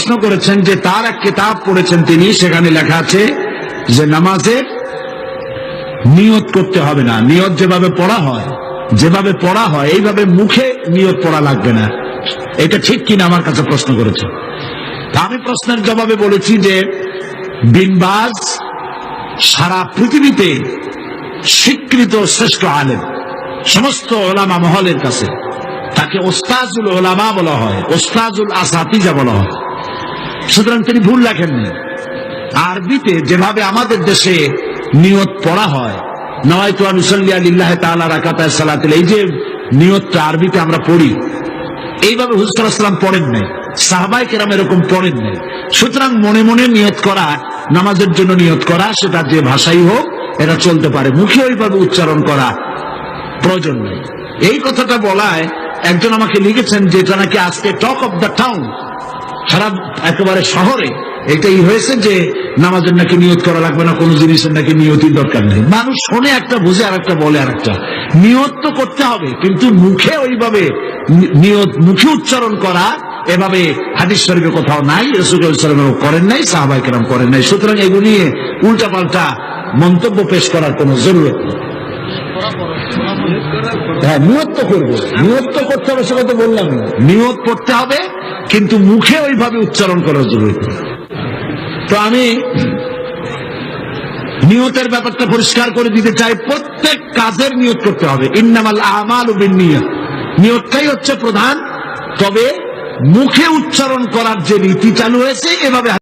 প্রশ্ন করেছেন যে তার এক কিতাব পড়েছেন তিনি, সেখানে লেখা আছে যে নামাজের নিয়ত করতে হবে না, নিয়ত যেভাবে পড়া হয় এইভাবে মুখে নিয়ত পড়া লাগবে না। এটা ঠিক কিনা আমার কাছে প্রশ্ন করেছে। আমি প্রশ্নের জবাবে বলেছি যে বিন বাজ সারা পৃথিবীতে স্বীকৃত শ্রেষ্ঠ আলেম, সমস্ত ওলামা মহলের কাছে তাকে ওস্তাজুল ওলামা বলা হয়, ওস্তাজুল আসাতিজা বলা হয়। সুতরাং তিনি ভুল লেখেননি। আরবিতে যেভাবে আমাদের দেশে নিয়ত পড়া হয়, নওয়াইতু আন উসাল্লি লিল্লাহি তাআলা রাকাতায় সালাতিল, এই যে নিয়তটা আরবিতে আমরা পড়ি, এইভাবে হুজুর সাল্লাল্লাহু আলাইহি ওয়াসাল্লাম পড়েন নাই, সাহাবায়ে কেরাম এরকম পড়েন নাই। সুতরাং মনে মনে নিয়ত করা, নামাজের জন্য নিয়ত করা, সেটা যে ভাষাই হোক এটা চলতে পারে, মুখে ওইভাবে উচ্চারণ করা প্রয়োজন নেই। এই কথাটা বলায় একজন আমাকে লিখেছেন যে এটা নাকি আজকে টক অফ দ্য টাউন, সারা একেবারে শহরে এটাই হয়েছে যে নামাজের নাকি নিয়ত করা লাগবে না, কোনো জিনিসের নাকি নিয়তির দরকার নেই। মানুষ শোনে একটা, বুঝে আর একটা, বলে আর একটা। নিয়ত তো করতে হবে, কিন্তু মুখে ওইভাবে নিয়ত মুখে উচ্চারণ করা এভাবে হাদিস শরীফে কোথাও নাই, রাসূল সাল্লাল্লাহু আলাইহি ওয়াসাল্লাম করেন নাই, সাহাবায়ে কেরাম করেন নাই। সুতরাং এগুলো নিয়ে উল্টাপাল্টা মন্তব্য পেশ করার কোনো জরুরত নেই। হ্যাঁ, নিয়ত তো করবো, নিয়ত তো করতে হবে, সেটা তো বললাম। নিয়ত করতে হবে, কিন্তু মুখে ওইভাবে উচ্চারণ করার জরুরত নেই। তো আমি নিয়তের ব্যাপারটা পরিষ্কার করে দিতে চাই, প্রত্যেক কাজের নিয়ত করতে হবে। ইন্নামাল আমালু বিন্নিয়াত, নিয়তটাই হচ্ছে প্রধান। তবে মুখে উচ্চারণ করার যে রীতি চালু হয়েছে এভাবে